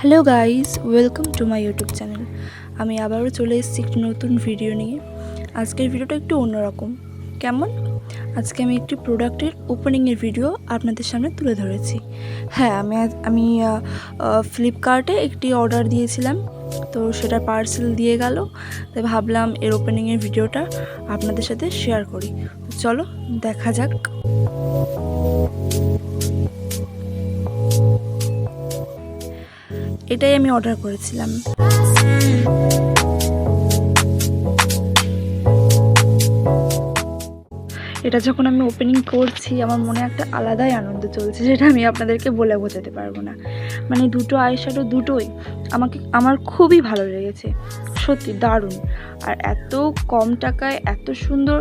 Hello guys, welcome to my YouTube channel. আমি আবারও চলে এসেছি একটি নতুন ভিডিও নিয়ে। আজকের ভিডিওটা একটু অন্যরকম। কেমন? আজকে আমি একটি প্রোডাক্টের ওপেনিংয়ের ভিডিও আপনাদের সামনে তুলে ধরেছি। হ্যাঁ, আমি ফ্লিপকার্টে একটি অর্ডার দিয়েছিলাম, তো সেটা পার্সেল দিয়ে গেল, তাই ভাবলাম এর ওপেনিংয়ের ভিডিওটা আপনাদের সাথে শেয়ার করি। তো চলো দেখা যাক। এটাই আমি অর্ডার করেছিলাম। এটা যখন আমি ওপেনিং করছি, আমার মনে একটা আলাদাই আনন্দ চলছে, যেটা আমি আপনাদেরকে বলে বোঝাতে পারবো না। মানে দুটো আইশ্যাডো দুটোই আমার খুবই ভালো লেগেছে, সত্যি দারুণ। আর এত কম টাকায় এত সুন্দর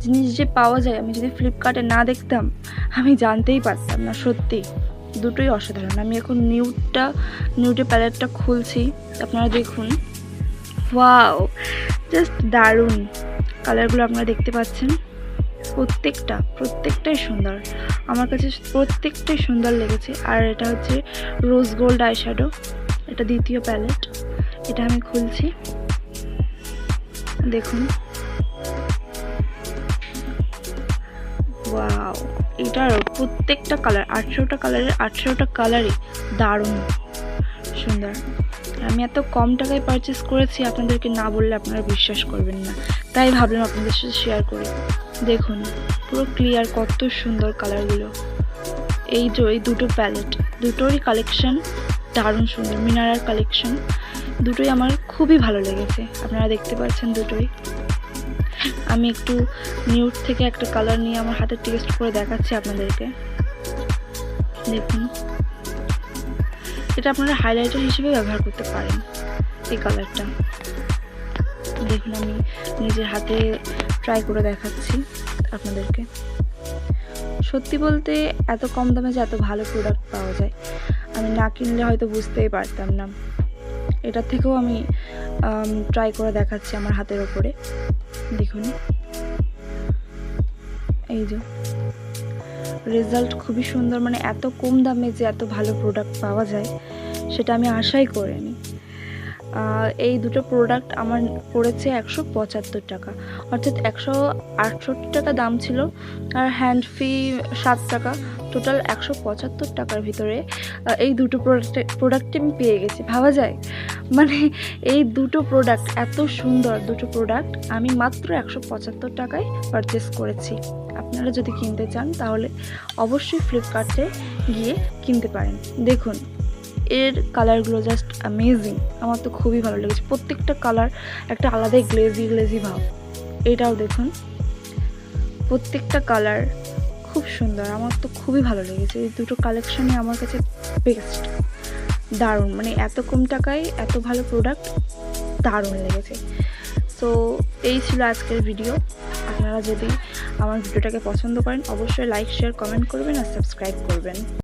জিনিস যে পাওয়া যায়, আমি যদি ফ্লিপকার্টে না দেখতাম আমি জানতেই পারতাম না। সত্যি দুটোই অসাধারণ। আমি এখন নিউটে প্যালেটটা খুলছি, আপনারা দেখুন। ওয়াও, জাস্ট দারুণ। কালারগুলো আপনারা দেখতে পাচ্ছেন, প্রত্যেকটাই সুন্দর। আমার কাছে প্রত্যেকটাই সুন্দর লেগেছে। আর এটা হচ্ছে রোজ গোল্ড আইশ্যাডো, এটা দ্বিতীয় প্যালেট। এটা আমি খুলছি, দেখুন। ওয়াও, এটারও প্রত্যেকটা কালার, 18টা কালারের 18টা কালারই দারুণ সুন্দর। আমি এত কম টাকায় পারচেস করেছি, আপনাদেরকে না বললে আপনারা বিশ্বাস করবেন না, তাই ভাবলাম আপনাদের সাথে শেয়ার করি। দেখুন পুরো ক্লিয়ার, কত সুন্দর কালারগুলো। এই দুটো প্যালেট, দুটোরই কালেকশন দারুণ সুন্দর। মিনারার কালেকশন দুটোই আমার খুবই ভালো লেগেছে, আপনারা দেখতে পাচ্ছেন দুটোই। আমি একটু নিউড থেকে একটা কালার নিয়ে আমার হাতে টেস্ট করে দেখাচ্ছি আপনাদেরকে, দেখুন। এটা আপনারা হাইলাইটার হিসেবে ব্যবহার করতে পারেন, এই কালারটা। দেখুন আমি নিজের হাতে ট্রাই করে দেখাচ্ছি আপনাদেরকে। সত্যি বলতে এত কম দামে যে এত ভালো প্রোডাক্ট পাওয়া যায়, আমি না কিনলে হয়তো বুঝতেই পারতাম না। এটার থেকেও আমি ট্রাই করে দেখাচ্ছি আমার হাতের ওপরে, দেখুন। এই যে রেজাল্ট খুবই সুন্দর। মানে এত কম দামে যে এত ভালো প্রোডাক্ট পাওয়া যায়, সেটা আমি আশাই করিনি। এই দুটো প্রোডাক্ট আমার পড়েছে 175 টাকা, অর্থাৎ 168 টাকা দাম ছিল, আর হ্যান্ড ফি 7 টাকা। টোটাল 175 টাকার ভিতরে এই দুটো প্রোডাক্টই আমি পেয়ে গেছি, ভাবা যায়। মানে এই দুটো প্রোডাক্ট, এত সুন্দর দুটো প্রোডাক্ট আমি মাত্র 175 টাকায় পারচেস করেছি। আপনারা যদি কিনতে চান তাহলে অবশ্যই ফ্লিপকার্টে গিয়ে কিনতে পারেন। দেখুন এর কালারগুলো জাস্ট অ্যামেজিং, আমার তো খুবই ভালো লেগেছে। প্রত্যেকটা কালার একটা আলাদাই গ্লেজি ভাব। এটাও দেখুন, প্রত্যেকটা কালার খুব সুন্দর, আমার তো খুবই ভালো লেগেছে। এই দুটো কালেকশনই আমার কাছে বেস্ট, দারুণ। মানে এত কম টাকায় এত ভালো প্রোডাক্ট, দারুণ লেগেছে। সো এই ছিল আজকের ভিডিও। আপনারা যদি আমার ভিডিওটাকে পছন্দ করেন অবশ্যই লাইক, শেয়ার, কমেন্ট করবেন আর সাবস্ক্রাইব করবেন।